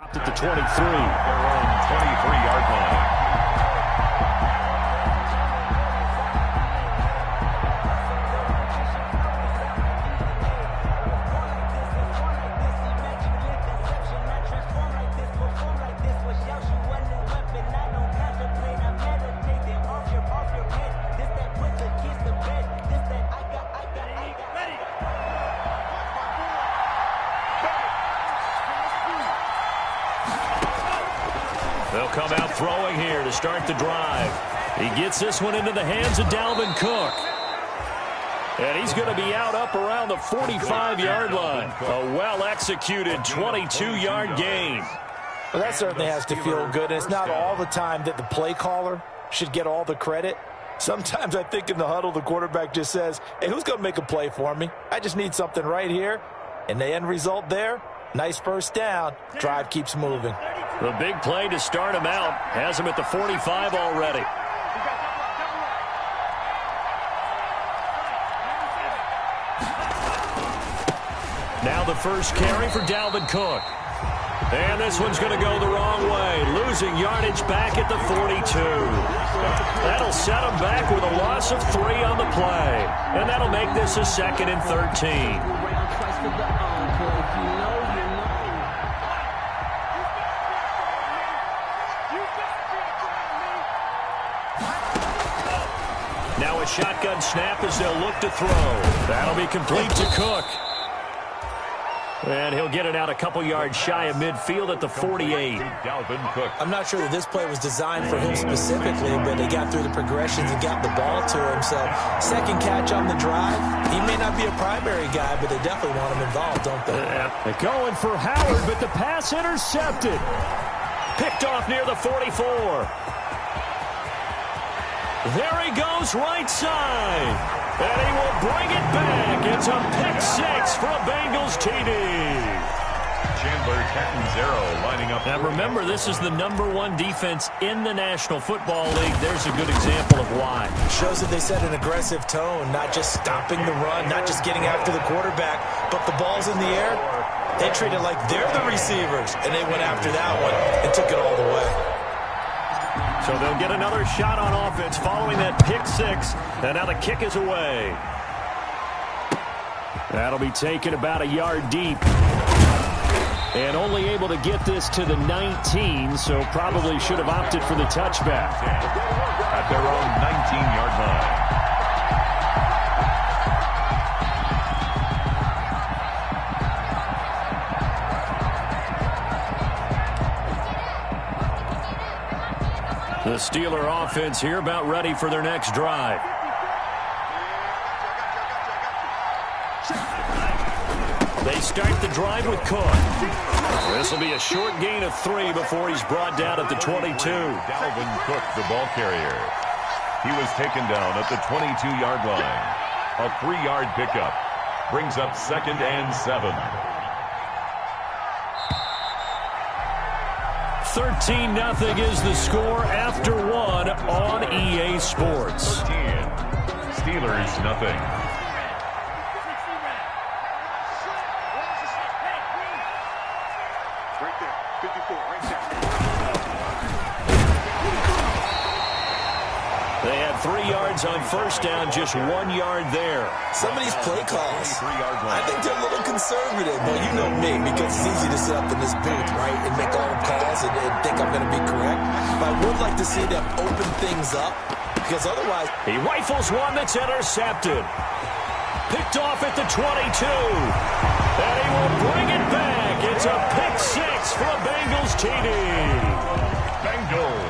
At the 23. Their own 23-yard line. They'll come out throwing here to start the drive. He gets this one into the hands of Dalvin Cook. And he's going to be out up around the 45-yard line. A well-executed 22-yard gain. Well, that certainly has to feel good. And it's not all the time that the play caller should get all the credit. Sometimes I think in the huddle, the quarterback just says, hey, who's going to make a play for me? I just need something right here. And the end result there, nice first down. Drive keeps moving. The big play to start him out has him at the 45 already. Now the first carry for Dalvin Cook. And this one's going to go the wrong way. Losing yardage back at the 42. That'll set him back with a loss of 3 on the play. And that'll make this a 2nd and 13. Now a shotgun snap as they'll look to throw. That'll be complete to Cook. And he'll get it out a couple yards shy of midfield at the 48. I'm not sure that this play was designed for him specifically, but they got through the progressions and got the ball to him. So second catch on the drive. He may not be a primary guy, but they definitely want him involved, don't they? They're going for Howard, but the pass intercepted. Picked off near the 44. There he goes right side. And he will bring it back. It's a pick-6 for a Bengals TD. Chandler Catanzaro lining up. Now remember, this is the #1 defense in the National Football League. There's a good example of why. Shows that they set an aggressive tone, not just stopping the run, not just getting after the quarterback, but the ball's in the air. They treat it like they're the receivers, and they went after that one and took it all the way. So they'll get another shot on offense following that pick-6. And now the kick is away. That'll be taken about a yard deep. And only able to get this to the 19, so probably should have opted for the touchback. At their own 19-yard line. The Steeler offense here about ready for their next drive. They start the drive with Cook. This will be a short gain of 3 before he's brought down at the 22. Dalvin Cook, the ball carrier. He was taken down at the 22-yard line. A 3-yard pickup brings up 2nd and 7. 13-0 is the score after 1 on EA Sports. 13. Steelers nothing. Right there, 54, right there. They had 3 yards on first down, just 1 yard there. Some of these play calls, I think they're a little conservative, but you know me, because it's easy to sit up in this booth, right, and make all the calls and think I'm going to be correct. But I would like to see them open things up, because otherwise... He rifles one that's intercepted. Picked off at the 22. And he will bring it back. It's a pick-6 for a Bengals TD. Bengals.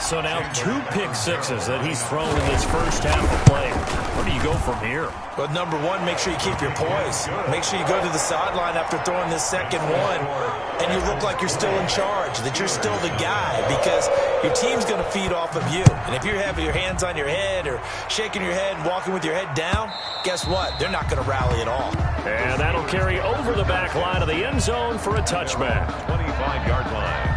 So now 2 pick-6s that he's thrown in this first half of play. Where do you go from here? But number 1, make sure you keep your poise. Make sure you go to the sideline after throwing this second one, and you look like you're still in charge, that you're still the guy, because your team's going to feed off of you. And if you're having your hands on your head or shaking your head, walking with your head down, guess what? They're not going to rally at all. And that'll carry over the back line of the end zone for a touchback. 25-yard line.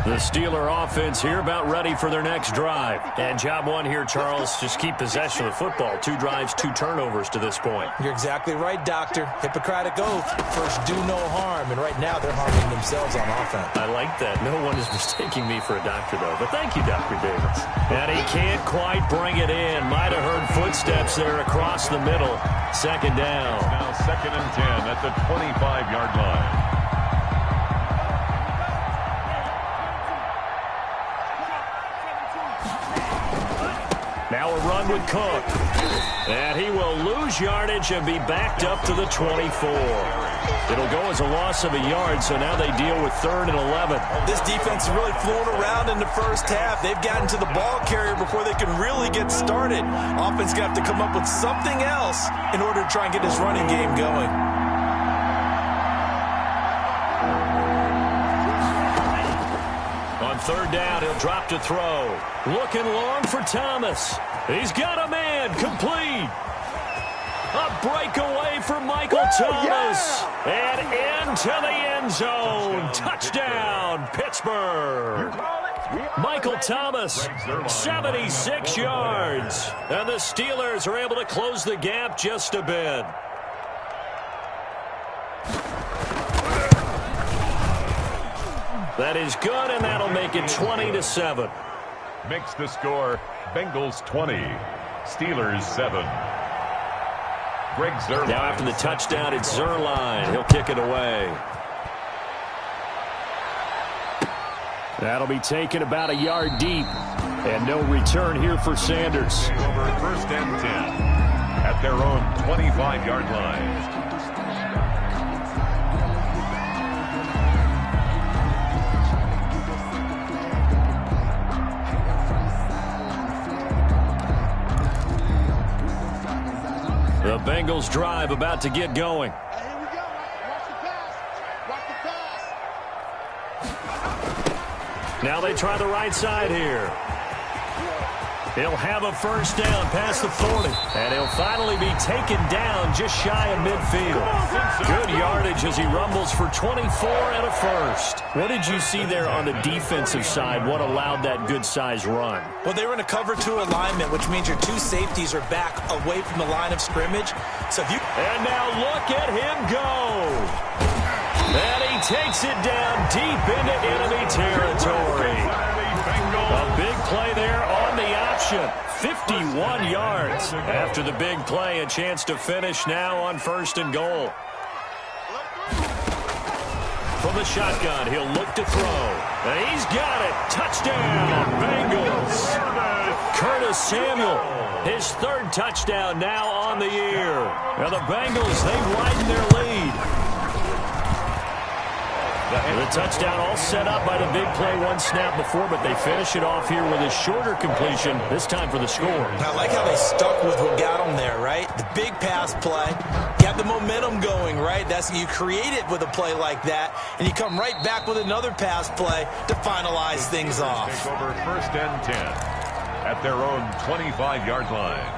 The Steeler offense here about ready for their next drive. And job one here, Charles, just keep possession of the football. 2 drives, 2 turnovers to this point. You're exactly right, Doctor. Hippocratic oath. First, do no harm. And right now, they're harming themselves on offense. I like that. No one is mistaking me for a doctor, though. But thank you, Dr. Davis. And he can't quite bring it in. Might have heard footsteps there across the middle. Second down. It's now 2nd and 10 at the 25-yard line. Now a run with Cook. And he will lose yardage and be backed up to the 24. It'll go as a loss of a yard, so now they deal with 3rd and 11. This defense is really flown around in the first half. They've gotten to the ball carrier before they can really get started. Offense going to have to come up with something else in order to try and get this running game going. On 3rd down, he'll drop to throw. Looking long for Thomas. He's got a man. Complete. A breakaway for Michael Thomas. And into the end zone. Touchdown, Pittsburgh. Michael Thomas, 76 yards. And the Steelers are able to close the gap just a bit. That is good, and that'll make it 20-7. Makes the score Bengals 20, Steelers 7. Greg Zuerlein. Now after the touchdown, it's Zuerlein. He'll kick it away. That'll be taken about a yard deep. And no return here for Sanders. Over 1st and 10 at their own 25-yard line. The Bengals drive about to get going. Here we go. Watch the pass. Watch the pass. Now they try the right side here. He'll have a first down past the 40. And he'll finally be taken down just shy of midfield. Good yardage as he rumbles for 24 and a first. What did you see there on the defensive side? What allowed that good-sized run? Well, they were in a cover 2 alignment, which means your 2 safeties are back away from the line of scrimmage. So if you... And now look at him go. And he takes it down deep into enemy territory. A big play there on the option. 51 yards. After the big play, a chance to finish now on 1st and goal. From the shotgun, he'll look to throw. And he's got it. Touchdown, Bengals. Curtis Samuel, his 3rd touchdown now on the year. Now the Bengals, they've widened their lead. The touchdown all set up by the big play 1 snap before, but they finish it off here with a shorter completion, this time for the score. I like how they stuck with what got them there, right? The big pass play. You have the momentum going, right? That's you create it with a play like that, and you come right back with another pass play to finalize things off. Take over 1st and 10 at their own 25-yard line.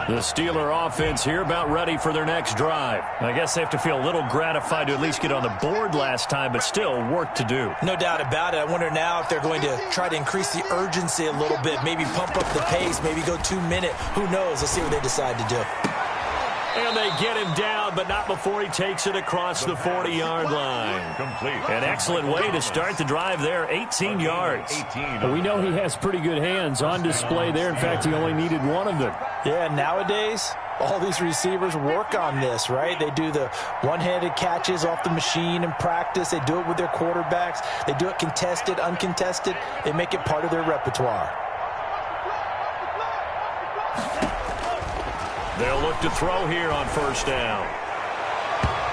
The Steeler offense here about ready for their next drive. I guess they have to feel a little gratified to at least get on the board last time, but still work to do. No doubt about it. I wonder now if they're going to try to increase the urgency a little bit, maybe pump up the pace, maybe go 2-minute. Who knows? Let's see what they decide to do. And they get him down, but not before he takes it across the 40-yard line. Complete. An excellent way to start the drive there, 18 yards. We know he has pretty good hands on display there. In fact, he only needed 1 of them. Yeah, nowadays, all these receivers work on this, right? They do the one-handed catches off the machine in practice. They do it with their quarterbacks. They do it contested, uncontested. They make it part of their repertoire. They'll look to throw here on 1st down.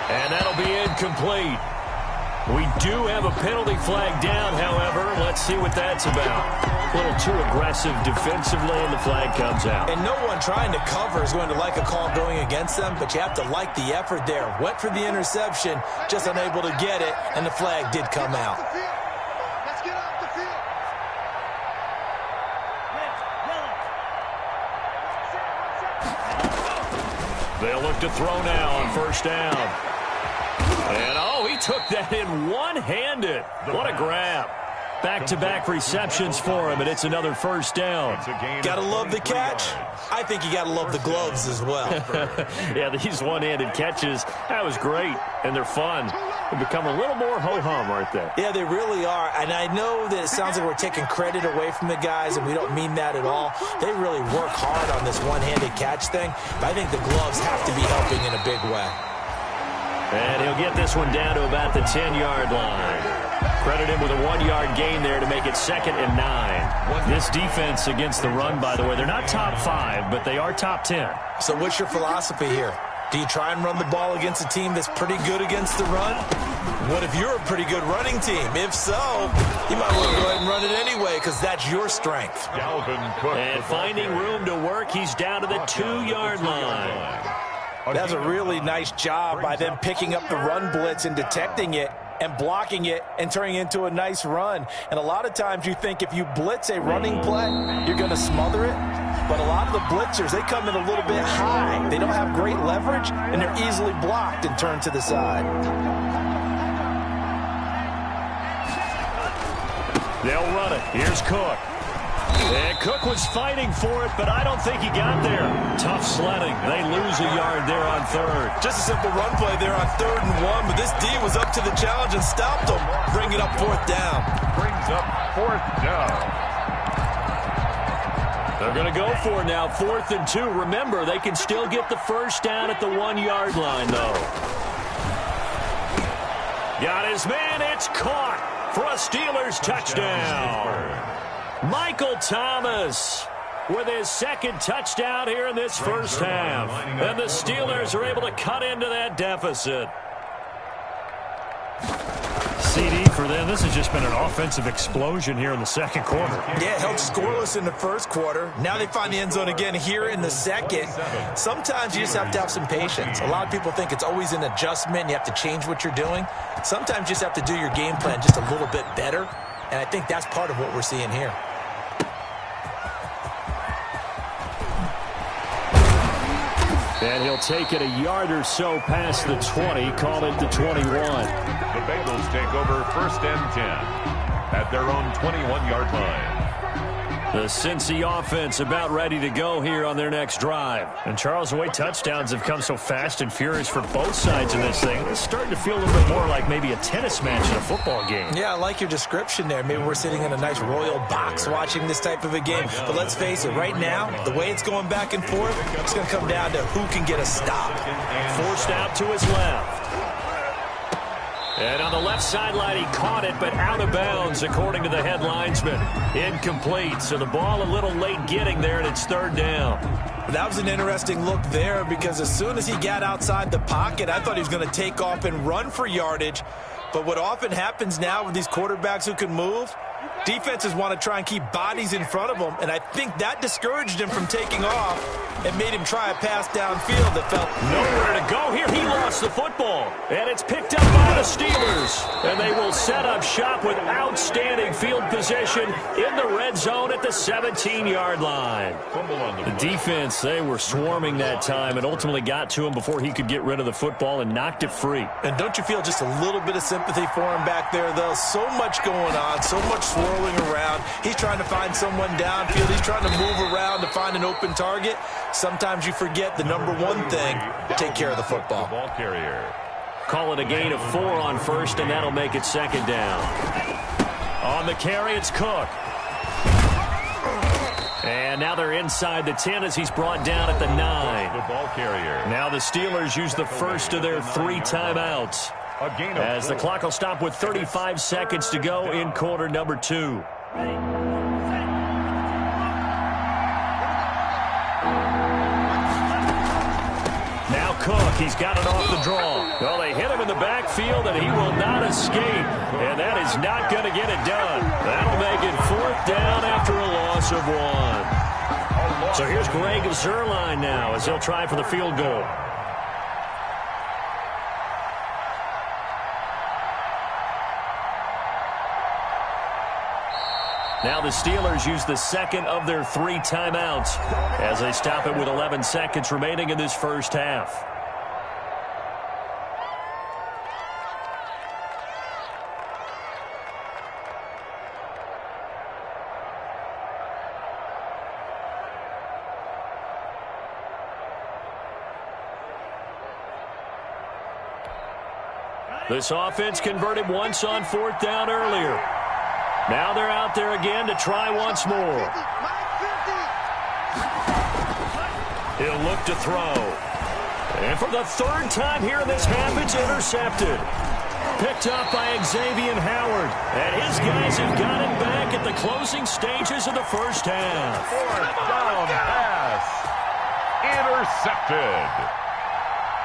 And that'll be incomplete. We do have a penalty flag down, however. Let's see what that's about. A little too aggressive defensively, and the flag comes out. And no one trying to cover is going to like a call going against them, but you have to like the effort there. Went for the interception, just unable to get it, and the flag did come out. Let's get off the field. They'll look to throw now on 1st down. And, oh, he took that in one-handed. What a grab. Back-to-back receptions for him, and it's another first down. Gotta love the catch. I think you gotta love the gloves as well. Yeah, these one-handed catches, that was great, and they're fun. They become a little more ho-hum, aren't they? Yeah, they really are. And I know that it sounds like we're taking credit away from the guys, and we don't mean that at all. They really work hard on this one-handed catch thing, but I think the gloves have to be helping in a big way. And he'll get this one down to about the 10-yard line. Credit him with a 1-yard gain there to make it 2nd and 9. This defense against the run, by the way, they're not top 5, but they are top 10. So what's your philosophy here? Do you try and run the ball against a team that's pretty good against the run? What if you're a pretty good running team? If so, you might want to go ahead and run it anyway because that's your strength. And finding room to work, he's down to the 2-yard line. That's a really nice job by them picking up the run blitz and detecting it and blocking it and turning it into a nice run. And a lot of times you think if you blitz a running play, you're going to smother it. But a lot of the blitzers, they come in a little bit high. They don't have great leverage, and they're easily blocked and turned to the side. They'll run it. Here's Cook. And Cook was fighting for it, but I don't think he got there. Tough sledding. They lose a yard there on 3rd. Just a simple run play there on 3rd and 1, but this D was up to the challenge and stopped them. Bring it up 4th down. Brings up 4th down. They're going to go for it now, 4th and 2. Remember, they can still get the first down at the 1-yard line, though. Got his man. It's caught for a Steelers touchdown. Michael Thomas with his 2nd touchdown here in this first half. And the Steelers are able to cut into that deficit. CD for them. This has just been an offensive explosion here in the 2nd quarter. Yeah, held scoreless in the 1st quarter. Now they find the end zone again here in the 2nd. Sometimes you just have to have some patience. A lot of people think it's always an adjustment. And you have to change what you're doing. Sometimes you just have to do your game plan just a little bit better. And I think that's part of what we're seeing here. And he'll take it a yard or so past the 20, call it the 21. The Bengals take over 1st and 10 at their own 21-yard line. The Cincy offense about ready to go here on their next drive. And Charles, the way touchdowns have come so fast and furious for both sides of this thing, it's starting to feel a little bit more like maybe a tennis match in a football game. Yeah, I like your description there. Maybe we're sitting in a nice royal box watching this type of a game. But let's face it, right now, the way it's going back and forth, it's going to come down to who can get a stop. Forced out to his left. And on the left sideline, he caught it, but out of bounds, according to the head linesman. Incomplete, so the ball a little late getting there, and it's 3rd down. That was an interesting look there because as soon as he got outside the pocket, I thought he was going to take off and run for yardage. But what often happens now with these quarterbacks who can move, defenses want to try and keep bodies in front of them, and I think that discouraged him from taking off and made him try a pass downfield that felt nowhere to go here. He lost the football, and it's picked up by the Steelers. And they will set up shop with outstanding field position in the red zone at the 17-yard line. The defense, they were swarming that time and ultimately got to him before he could get rid of the football and knocked it free. And don't you feel just a little bit of sympathy for him back there, though? So much going on, so much swirling around. He's trying to find someone downfield. He's trying to move around to find an open target. Sometimes you forget the number one thing, take care of the football. Ball carrier. Call it a gain of 4 on 1st, and that'll make it 2nd down. On the carry, it's Cook. And now they're inside the 10 as he's brought down at the 9. The ball carrier. Now the Steelers use the first of their 3 timeouts. As the clock will stop with 35 seconds to go in quarter number 2. Now Cook, he's got it off the draw. Well, they hit him in the backfield, and he will not escape. And that is not going to get it done. That'll make it 4th down after a loss of 1. So here's Greg Zuerlein now as he'll try for the field goal. Now the Steelers use the 2nd of their 3 timeouts as they stop it with 11 seconds remaining in this first half. This offense converted once on 4th down earlier. Now they're out there again to try once more. He'll look to throw. And for the 3rd time here in this half, it's intercepted. Picked up by Xavier Howard. And his guys have got him back at the closing stages of the first half. 4th down pass. Intercepted.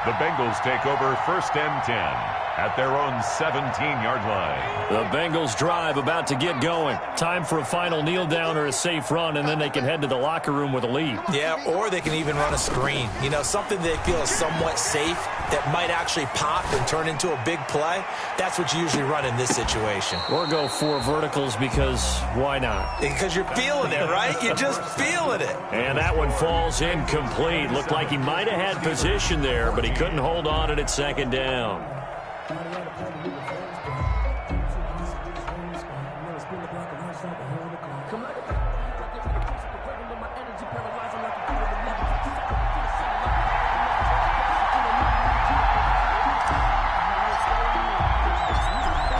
The Bengals take over 1st and 10 at their own 17-yard line. The Bengals drive about to get going. Time for a final kneel down or a safe run, and then they can head to the locker room with a lead. Yeah, or they can even run a screen. You know, something they feel is somewhat safe that might actually pop and turn into a big play. That's what you usually run in this situation. Or go 4 verticals because why not? Because you're feeling it, right? You're just feeling it. And that one falls incomplete. Looked like he might have had position there, but he couldn't hold on at 2nd down.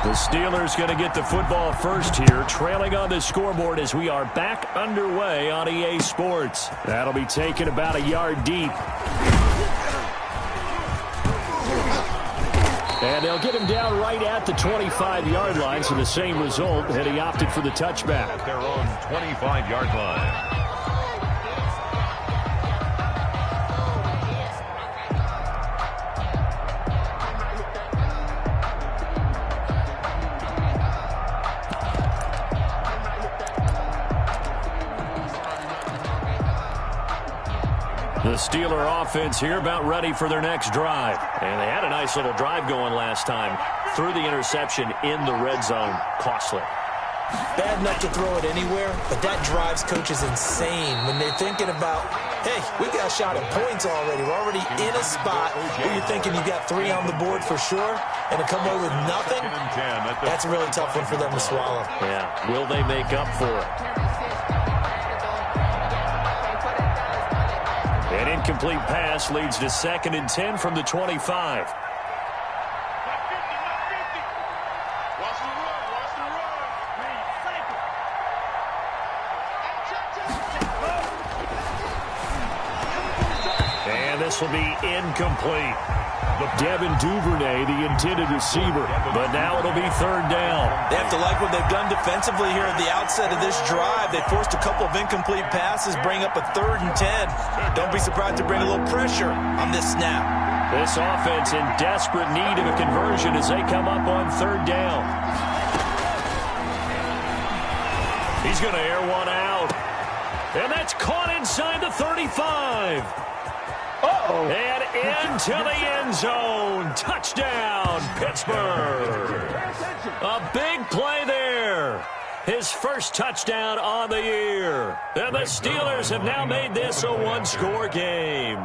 The Steelers going to get the football first here, trailing on the scoreboard as we are back underway on EA Sports. That'll be taken about a yard deep. And they'll get him down right at the 25-yard line, so the same result had he opted for the touchback. At their own 25-yard line. The Steeler offense here about ready for their next drive. And they had a nice little drive going last time. Threw the interception in the red zone. Costly. Bad enough to throw it anywhere, but that drives coaches insane when they're thinking about, hey, we've got a shot at points already. We're already in a spot where you're thinking you've got 3 on the board for sure, and to come away with nothing, that's a really tough one for them to swallow. Yeah, will they make up for it? An incomplete pass leads to 2nd and 10 from the 25. And this will be incomplete. Devin Duvernay, the intended receiver, but now it'll be 3rd down. They have to like what they've done defensively here at the outset of this drive. They forced a couple of incomplete passes, bring up a 3rd and 10. Don't be surprised to bring a little pressure on this snap. This offense in desperate need of a conversion as they come up on 3rd down. He's going to air one out. And that's caught inside the 35. Uh-oh. And into the end zone. Touchdown, Pittsburgh. A big play there. His first touchdown on the year. And the Steelers have now made this a one-score game.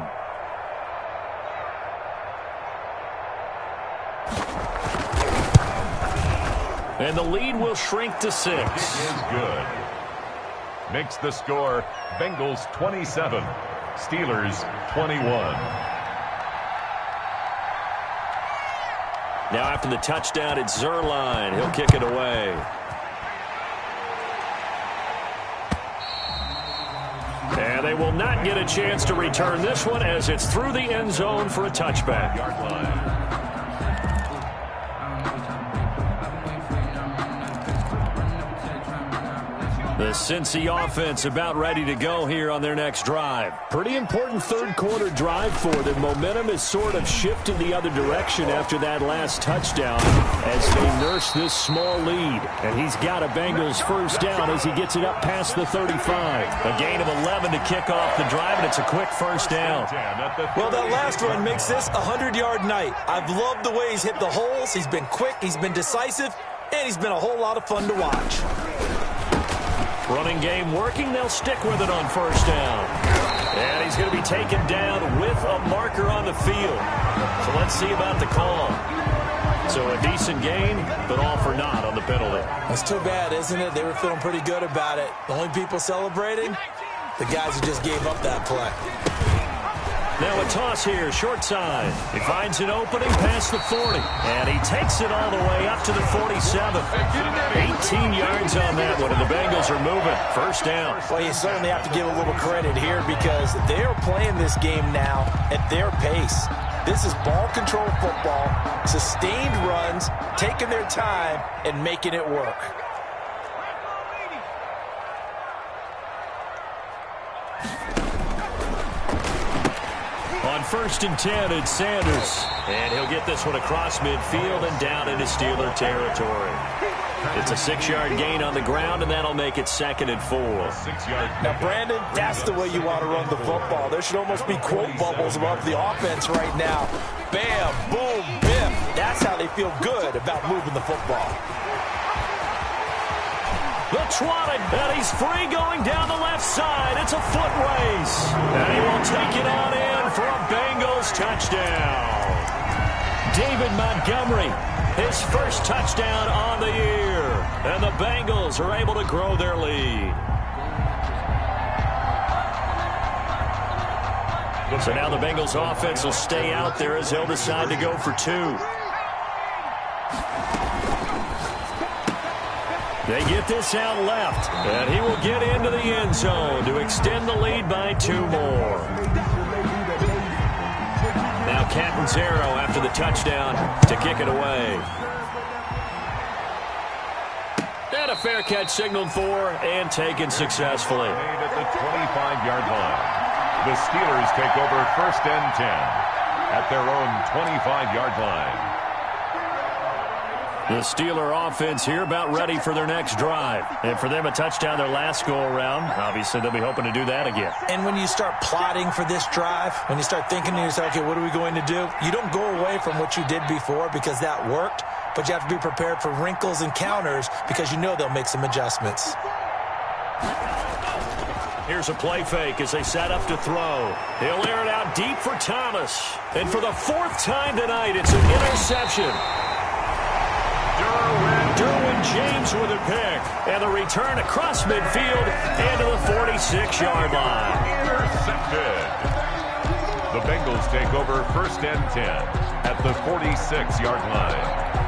And the lead will shrink to 6. Is good. Makes the score Bengals 27. Steelers 21. Now after the touchdown, it's Zerline. He'll kick it away. And they will not get a chance to return this one as it's through the end zone for a touchback. Yard line. The Cincy offense about ready to go here on their next drive. Pretty important 3rd quarter drive for them. Momentum has sort of shifted the other direction after that last touchdown as they nurse this small lead. And he's got a Bengals 1st down as he gets it up past the 35. A gain of 11 to kick off the drive, and it's a quick 1st down. Well, that last run makes this a 100-yard night. I've loved the way he's hit the holes. He's been quick, he's been decisive, and he's been a whole lot of fun to watch. Running game working. They'll stick with it on 1st down. And he's going to be taken down with a marker on the field. So let's see about the call. So a decent gain, but all for naught on the penalty. That's too bad, isn't it? They were feeling pretty good about it. The only people celebrating, the guys who just gave up that play. Now a toss here, short side. He finds an opening past the 40. And he takes it all the way up to the 47. 18 yards on that one, and the Bengals are moving. First down. Well, you certainly have to give a little credit here because they're playing this game now at their pace. This is ball control football, sustained runs, taking their time, and making it work. On 1st and 10, it's Sanders. And he'll get this one across midfield and down into Steeler territory. It's a 6-yard gain on the ground, and that'll make it 2nd and 4. Now, Brandon, that's the way you want to run the football. There should almost be quote bubbles above the offense right now. Bam, boom, bim. That's how they feel good about moving the football. The trotting, and he's free going down the left side. It's a foot race. And he will take it on in for a Bengals touchdown. David Montgomery, his first touchdown on the year. And the Bengals are able to grow their lead. So now the Bengals offense will stay out there as they'll decide to go for 2. They get this out left, and he will get into the end zone to extend the lead by 2 more. Now Catanzaro after the touchdown to kick it away. And a fair catch signaled for and taken successfully. At the 25-yard line, the Steelers take over 1st and 10 at their own 25-yard line. The Steeler offense here about ready for their next drive. And for them, a touchdown their last go-around. Obviously, they'll be hoping to do that again. And when you start plotting for this drive, when you start thinking to yourself, okay, what are we going to do? You don't go away from what you did before because that worked, but you have to be prepared for wrinkles and counters because you know they'll make some adjustments. Here's a play fake as they set up to throw. He'll air it out deep for Thomas. And for the 4th time tonight, it's an interception. Derwin James with a pick. And the return across midfield into the 46-yard line. Intercepted. The Bengals take over 1st and 10 at the 46-yard line.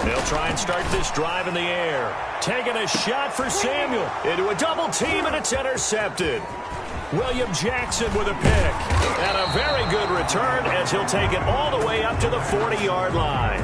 They'll try and start this drive in the air. Taking a shot for Samuel. Into a double team, and it's intercepted. William Jackson with a pick. And a very good return as he'll take it all the way up to the 40-yard line.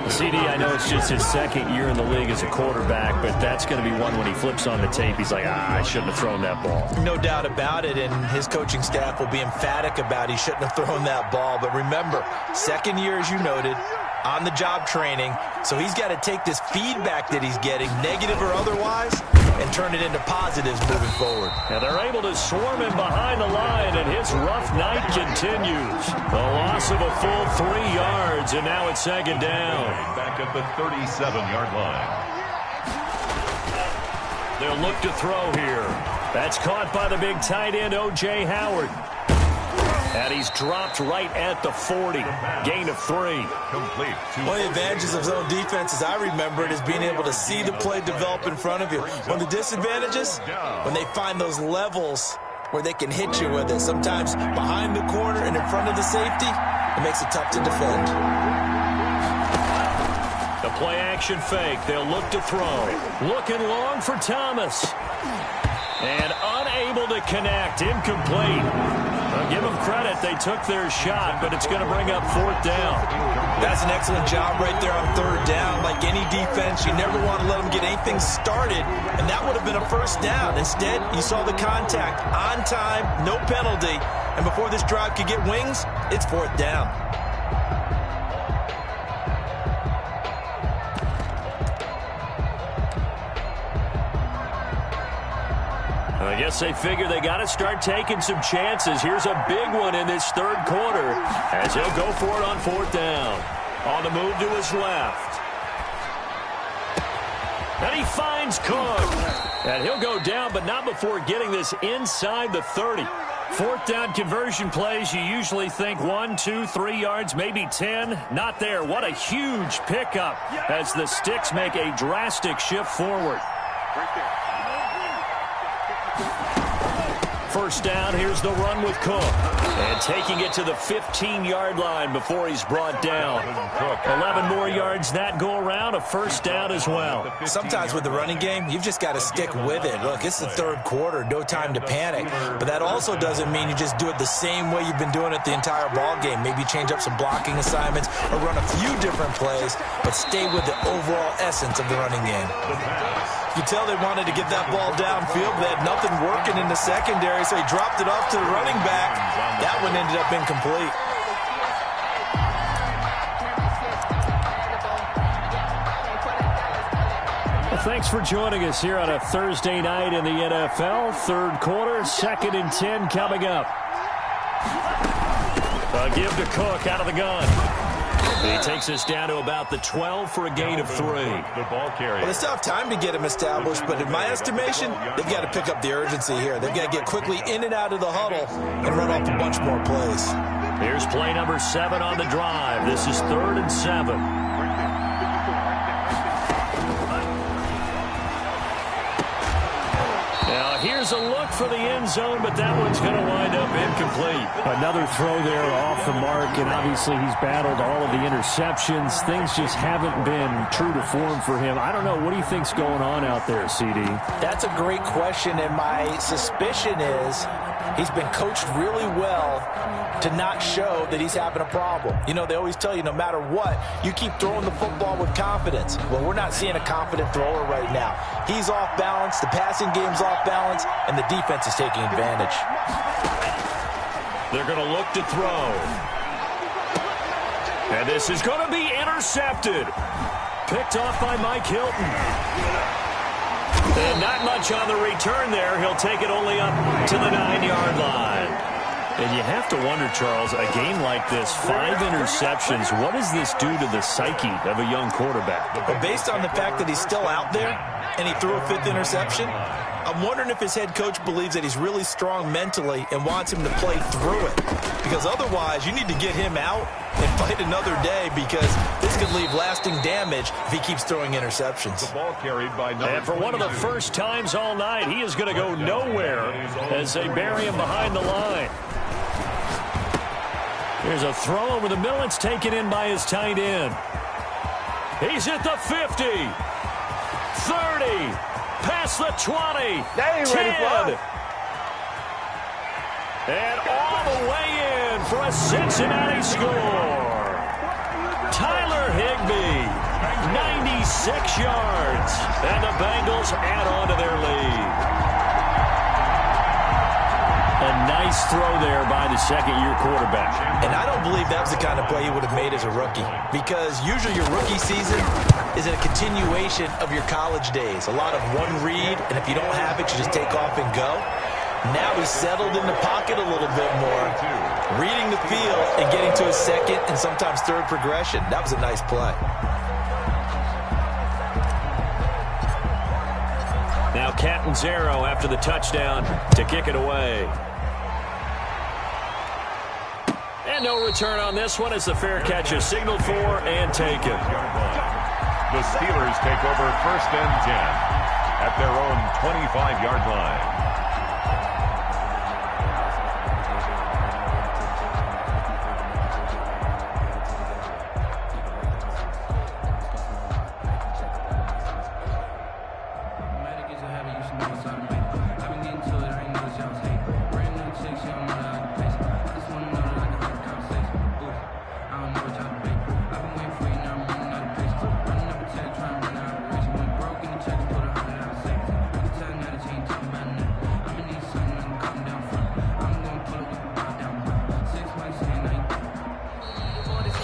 CD, I know it's just his 2nd year in the league as a quarterback, but that's going to be one when he flips on the tape. He's like, I shouldn't have thrown that ball. No doubt about it, and his coaching staff will be emphatic about he shouldn't have thrown that ball. But remember, 2nd year, as you noted, on-the-job training, so he's got to take this feedback that he's getting, negative or otherwise, and turn it into positives moving forward. And they're able to swarm him behind the line, and his rough night continues. The loss of a full 3 yards, and now it's 2nd down. Back at the 37-yard line. They'll look to throw here. That's caught by the big tight end, O.J. Howard. And he's dropped right at the 40. Gain of 3. Complete. One of the advantages of zone defense, as I remember it, is being able to see the play develop in front of you. One of the disadvantages, when they find those levels where they can hit you with it. Sometimes behind the corner and in front of the safety, it makes it tough to defend. The play action fake. They'll look to throw. Looking long for Thomas. And unable to connect. Incomplete. I'll give them credit. They took their shot, but it's going to bring up 4th down. That's an excellent job right there on 3rd down. Like any defense, you never want to let them get anything started, and that would have been a 1st down. Instead, you saw the contact on time, no penalty, and before this drive could get wings, it's 4th down. I guess they figure they got to start taking some chances. Here's a big one in this 3rd quarter as he'll go for it on 4th down. On the move to his left. And he finds Cook. And he'll go down, but not before getting this inside the 30. Fourth down conversion plays, you usually think 1, 2, 3 yards, maybe 10. Not there. What a huge pickup as the Sticks make a drastic shift forward. First down, here's the run with Cook. And taking it to the 15-yard line before he's brought down. 11 more yards that go around, a first down as well. Sometimes with the running game, you've just got to stick with it. Look, it's the third quarter, no time to panic. But that also doesn't mean you just do it the same way you've been doing it the entire ball game. Maybe change up some blocking assignments or run a few different plays, but stay with the overall essence of the running game. You can tell they wanted to get that ball downfield. They had nothing working in the secondary, so he dropped it off to the running back. That one ended up incomplete. Well, thanks for joining us here on a Thursday night in the NFL. Third quarter, 2nd and 10 coming up. A give to Cook out of the gun. He takes us down to about the 12 for a gain of 3. The ball carrier. Well, they still have time to get him established, but in my estimation, they've got to pick up the urgency here. They've got to get quickly in and out of the huddle and run off a bunch more plays. Here's play number 7 on the drive. This is 3rd and 7. Here's a look for the end zone, but that one's going to wind up incomplete. Another throw there off the mark, and obviously he's battled all of the interceptions. Things just haven't been true to form for him. I don't know. What do you think's going on out there, CD? That's a great question, and my suspicion is he's been coached really well to not show that he's having a problem. You know, they always tell you no matter what, you keep throwing the football with confidence. Well, we're not seeing a confident thrower right now. He's off balance, the passing game's off balance, and the defense is taking advantage. They're going to look to throw. And this is going to be intercepted. Picked off by Mike Hilton. And not much on the return there. He'll take it only up to the 9-yard line. And you have to wonder, Charles, a game like this, 5 interceptions, what does this do to the psyche of a young quarterback? But based on the fact that he's still out there and he threw a 5th interception, I'm wondering if his head coach believes that he's really strong mentally and wants him to play through it. Because otherwise, you need to get him out and fight another day, because this could leave lasting damage if he keeps throwing interceptions. The ball carried by and for one of the first times all night, he is going to go nowhere as they bury him behind the line. Here's a throw over the middle. It's taken in by his tight end. He's at the 50. 30. Past the 20. 10. And all the way in for a Cincinnati score. Tyler Higbee, 96 yards. And the Bengals add on to their lead. A nice throw there by the second-year quarterback. And I don't believe that was the kind of play he would have made as a rookie, because usually your rookie season is a continuation of your college days. A lot of one read, and if you don't have it, you just take off and go. Now he's settled in the pocket a little bit more, reading the field and getting to his second and sometimes third progression. That was a nice play. Now Catanzaro after the touchdown to kick it away. And no return on this one as the fair catch is signaled for and taken. The Steelers take over 1st and 10 at their own 25-yard line.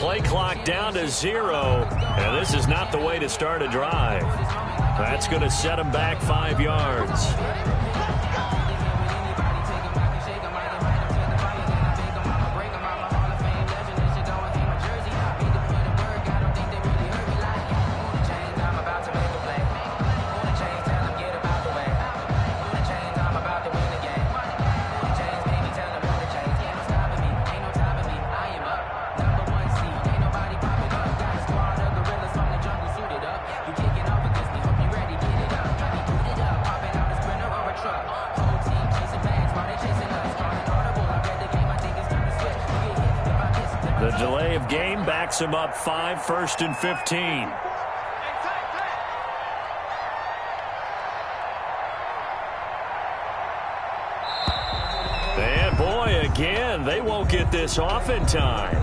Play clock down to 0, and this is not the way to start a drive. That's going to set them back 5 yards. delay of game backs him up 5, 1st and 15. And boy, again, they won't get this off in time.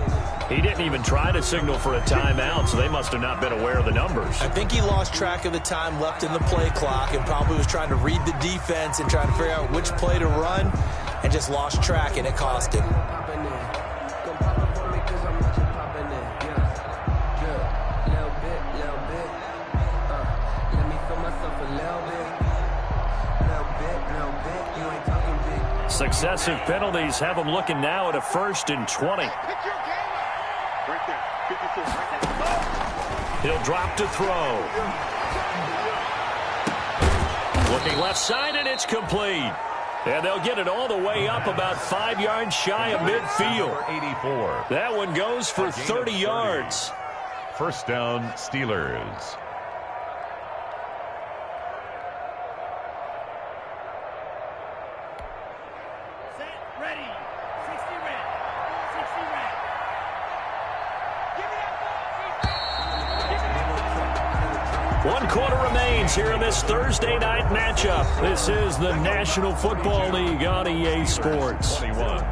He didn't even try to signal for a timeout, so they must have not been aware of the numbers. I think he lost track of the time left in the play clock and probably was trying to read the defense and trying to figure out which play to run and just lost track, and it cost him. Successive penalties have him looking now at a 1st and 20. He'll drop to throw. Looking left side, and it's complete. And they'll get it all the way up about 5 yards shy of midfield. 84. That one goes for 30 yards. First down, Steelers. One quarter remains here in this Thursday night matchup. This is the National Football League on EA Sports. 21.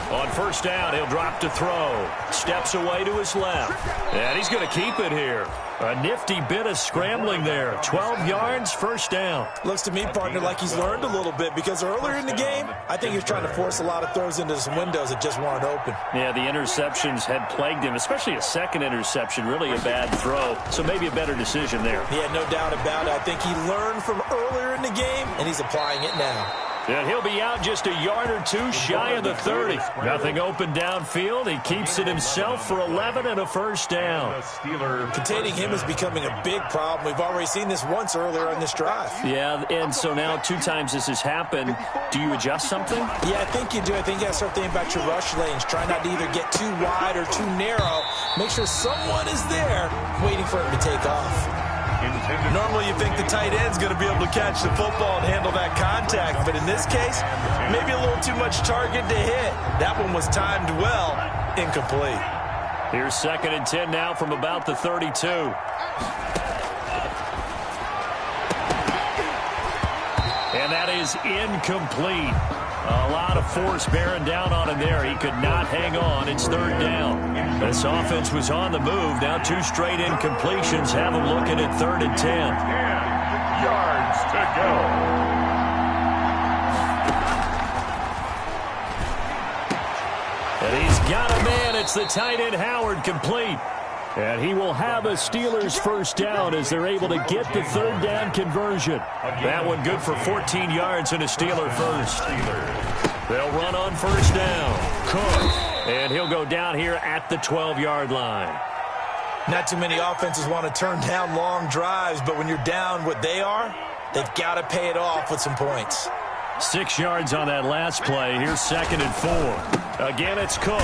On first down, he'll drop to throw. Steps away to his left. And he's going to keep it here. A nifty bit of scrambling there. 12 yards, first down. Looks to me, partner, like he's learned a little bit because earlier in the game, I think he was trying to force a lot of throws into some windows that just weren't open. Yeah, the interceptions had plagued him, especially a second interception, really a bad throw. So maybe a better decision there. Yeah, no doubt about it. I think he learned from earlier in the game, and he's applying it now. And he'll be out just a yard or two shy of the 30. Nothing open downfield. He keeps it himself for 11 and a first down. Containing him is becoming a big problem. We've already seen this once earlier on this drive. Yeah, and so now 2 times this has happened. Do you adjust something? Yeah, I think you do. I think you got to start thinking about your rush lanes. Try not to either get too wide or too narrow. Make sure someone is there waiting for him to take off. Normally you think the tight end's going to be able to catch the football and handle that contact, but in this case, maybe a little too much target to hit. That one was timed well, incomplete. Here's 2nd and 10 now from about the 32. And that is incomplete. A lot of force bearing down on him there. He could not hang on. It's 3rd down. This offense was on the move. Now 2 straight incompletions have him looking at 3rd and 10. 10 yards to go. And he's got a man. It's the tight end, Howard, complete. And he will have a Steelers first down as they're able to get the 3rd down conversion. That one good for 14 yards and a Steeler first. They'll run on first down. Cook. And he'll go down here at the 12-yard line. Not too many offenses want to turn down long drives, but when you're down what they are, they've got to pay it off with some points. 6 yards on that last play. Here's 2nd and 4. Again, it's Cook.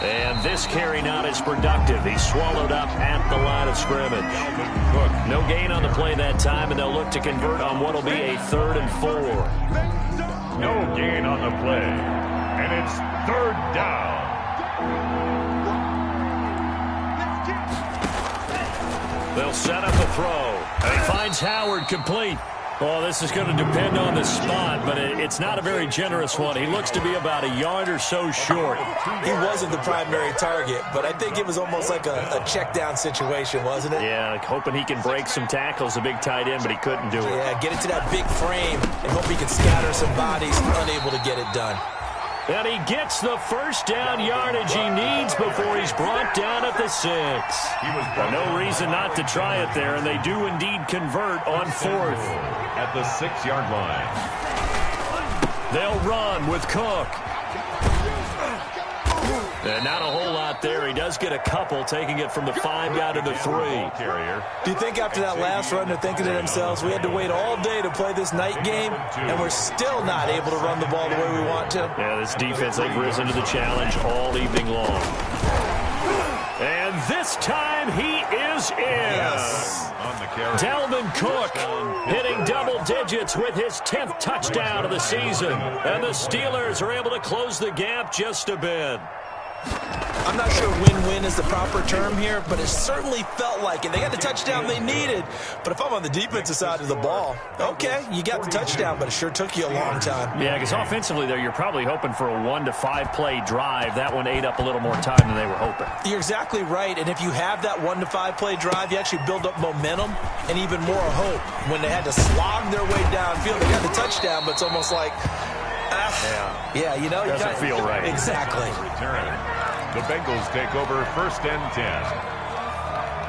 And this carry not as productive. He's swallowed up at the line of scrimmage. No gain on the play that time, and they'll look to convert on what will be a 3rd and 4. No gain on the play. And it's 3rd down. They'll set up a throw. And he finds Howard complete. Oh, this is going to depend on the spot, but it's not a very generous one. He looks to be about a yard or so short. He wasn't the primary target, but I think it was almost like a check-down situation, wasn't it? Yeah, hoping he can break some tackles, a big tight end, but he couldn't do it. Yeah, get into that big frame and hope he can scatter some bodies, unable to get it done. And he gets the first down yardage he needs before he's brought down at the 6. No reason not to try it there, and they do indeed convert on 4th. At the 6-yard line. They'll run with Cook. And not a whole lot there. He does get a couple, taking it from the 5 down to the 3. Do you think after that last run they're thinking to themselves, we had to wait all day to play this night game, and we're still not able to run the ball the way we want to? Yeah, this defense, they've risen to the challenge all evening long. And this time he is in. Yes. Dalvin Cook hitting double digits with his 10th touchdown of the season. And the Steelers are able to close the gap just a bit. I'm not sure win-win is the proper term here, but it certainly felt like it. They got the touchdown they needed, but if I'm on the defensive side of the ball, okay, you got the touchdown, but it sure took you a long time. Yeah, because offensively there, you're probably hoping for a 1 to 5 play drive. That one ate up a little more time than they were hoping. You're exactly right, and if you have that 1 to 5 play drive, you actually build up momentum and even more hope. When they had to slog their way downfield, they got the touchdown, but it's almost like, yeah, you know, doesn't feel right. Exactly. The Bengals take over 1st and 10.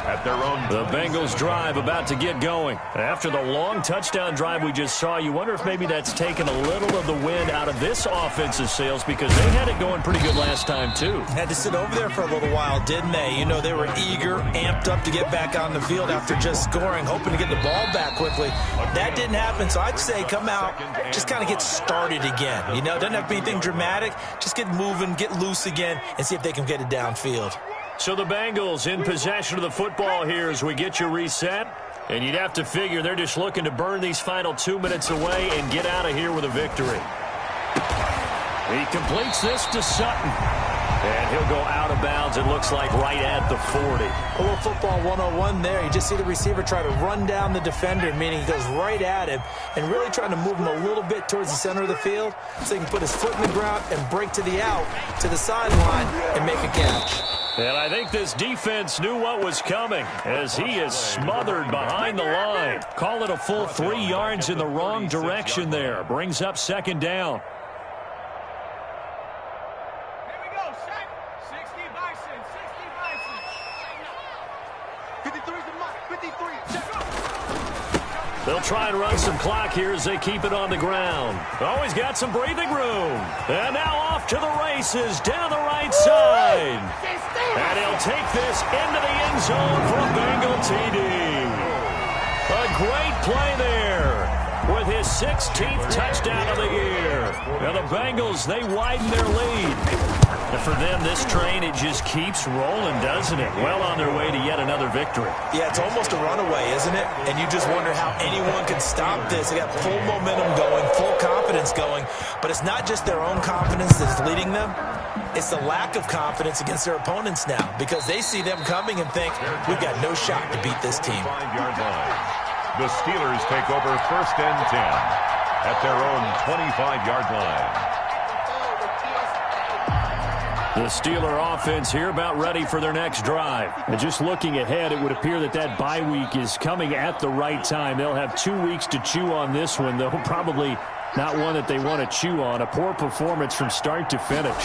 At their own. The Bengals drive about to get going. After the long touchdown drive we just saw, you wonder if maybe that's taken a little of the wind out of this offensive sails, because they had it going pretty good last time too. Had to sit over there for a little while, didn't they? You know, they were eager, amped up to get back on the field after just scoring, hoping to get the ball back quickly. That didn't happen, so I'd say come out, just kind of get started again. You know, doesn't have to be anything dramatic. Just get moving, get loose again, and see if they can get it downfield. So the Bengals in possession of the football here as we get you reset. And you'd have to figure they're just looking to burn these final 2 minutes away and get out of here with a victory. He completes this to Sutton. And he'll go out of bounds, it looks like, right at the 40. A little football 101 there. You just see the receiver try to run down the defender, meaning he goes right at him and really trying to move him a little bit towards the center of the field so he can put his foot in the ground and break to the out, to the sideline, and make a catch. And I think this defense knew what was coming as he is smothered behind the line. Call it a full 3 yards in the wrong direction there. Brings up 2nd down. Here we go, set. 60 Bison, 60 Bison. 53's the mark, 53, check go. They'll try and run some clock here as they keep it on the ground. Always got some breathing room. And now off to the races down the right side. And he'll take this into the end zone for a Bengal TD. A great play there with his 16th touchdown of the year. Now the Bengals, they widen their lead. And for them, this train, it just keeps rolling, doesn't it? Well on their way to yet another victory. Yeah, it's almost a runaway, isn't it? And you just wonder how anyone can stop this. They got full momentum going, full confidence going. But it's not just their own confidence that's leading them. It's the lack of confidence against their opponents now, because they see them coming and think, we've got no shot to beat this team. 5-yard line. The Steelers take over 1st and 10 at their own 25-yard line. The Steeler offense here about ready for their next drive. And just looking ahead, it would appear that that bye week is coming at the right time. They'll have 2 weeks to chew on this one, though probably not one that they want to chew on. A poor performance from start to finish.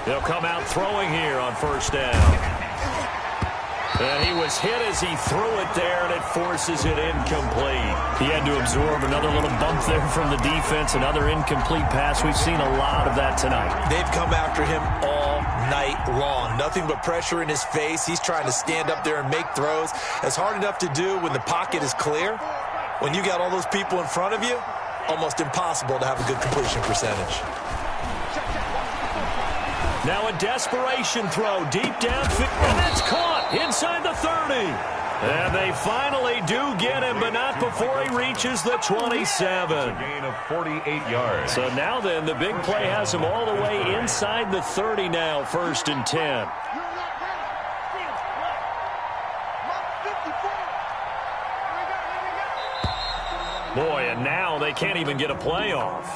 They'll come out throwing here on 1st down. And he was hit as he threw it there, and it forces it incomplete. He had to absorb another little bump there from the defense, another incomplete pass. We've seen a lot of that tonight. They've come after him all night long. Nothing but pressure in his face. He's trying to stand up there and make throws. It's hard enough to do when the pocket is clear. When you got all those people in front of you, almost impossible to have a good completion percentage. Now a desperation throw deep downfield, and it's caught inside the 30. And they finally do get him, but not before he reaches the 27. A gain of 48 yards. So now then, the big play has him all the way inside the 30 now, 1st and 10. Boy, and now they can't even get a play off.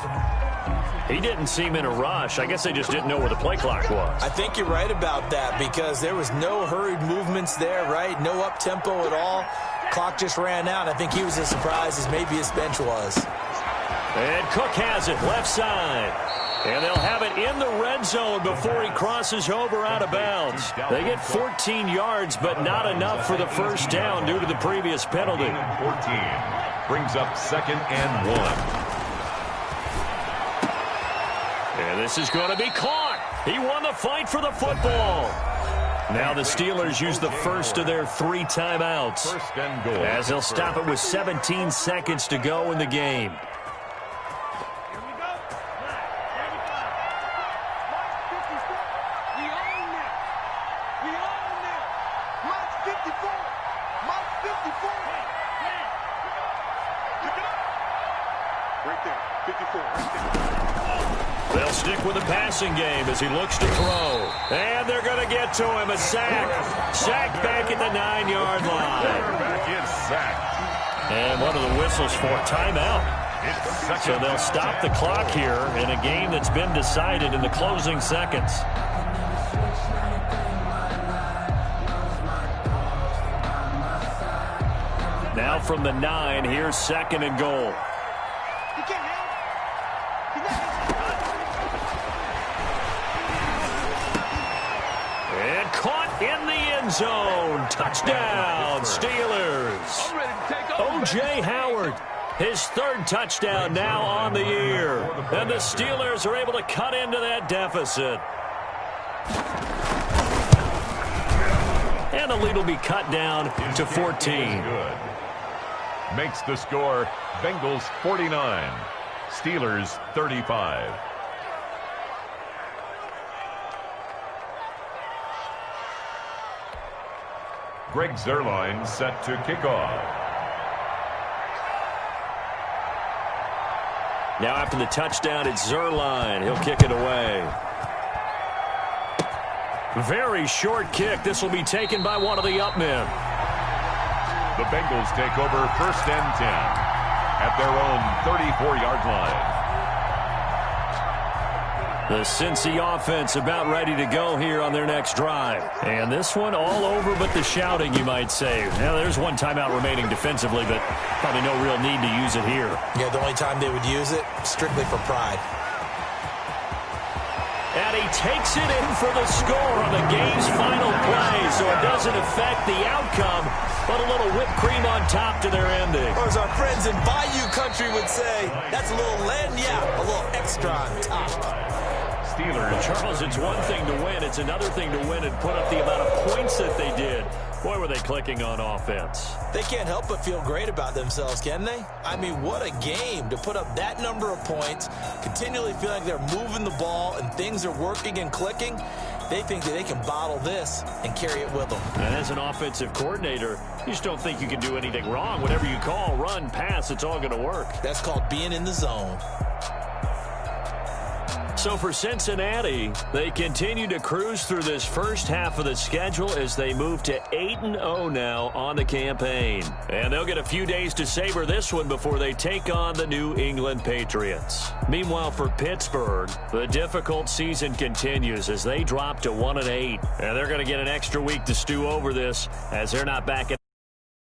He didn't seem in a rush. I guess they just didn't know where the play clock was. I think you're right about that, because there was no hurried movements there, right? No up-tempo at all. Clock just ran out. I think he was as surprised as maybe his bench was. And Cook has it left side. And they'll have it in the red zone before he crosses over out of bounds. They get 14 yards, but not enough for the 1st down due to the previous penalty. 14 brings up 2nd and 1. And this is going to be caught. He won the fight for the football. Now the Steelers use the first of their 3 timeouts, First and goal. as they'll stop it with 17 seconds to go in the game. They'll stick with the passing game as he looks to throw. And they're going to get to him. A sack. Sack back at the 9-yard line. Quarterback is sacked. And one of the whistles for timeout. It's second. So they'll stop the clock here in a game that's been decided in the closing seconds. Now from the 9, here's second and goal. And caught in the end zone. Touchdown, Steelers. O.J. Howard, his 3rd touchdown now on the year. And the Steelers are able to cut into that deficit. And the lead will be cut down to 14. Good. Makes the score Bengals 49, Steelers 35. Greg Zuerlein set to kick off. Now after the touchdown, it's Zuerlein. He'll kick it away. Very short kick. This will be taken by one of the up men. The Bengals take over first and 10 at their own 34-yard line. The Cincy offense about ready to go here on their next drive. And this one all over but the shouting, you might say. Now, there's one timeout remaining defensively, but probably no real need to use it here. Yeah, the only time they would use it, strictly for pride. And he takes it in for the score on the game's final play, so it doesn't affect the outcome, but a little whipped cream on top to their ending. Or as our friends in Bayou Country would say, that's a little lagniappe, a little extra on top. Steelers. Charles, it's one thing to win. It's another thing to win and put up the amount of points that they did. Boy, were they clicking on offense. They can't help but feel great about themselves, can they? I mean, what a game to put up that number of points, continually feel like they're moving the ball and things are working and clicking. They think that they can bottle this and carry it with them. And as an offensive coordinator, you just don't think you can do anything wrong. Whatever you call, run, pass, it's all going to work. That's called being in the zone. So for Cincinnati, they continue to cruise through this first half of the schedule as they move to 8-0 now on the campaign. And they'll get a few days to savor this one before they take on the New England Patriots. Meanwhile, for Pittsburgh, the difficult season continues as they drop to 1-8. And they're going to get an extra week to stew over this as they're not back in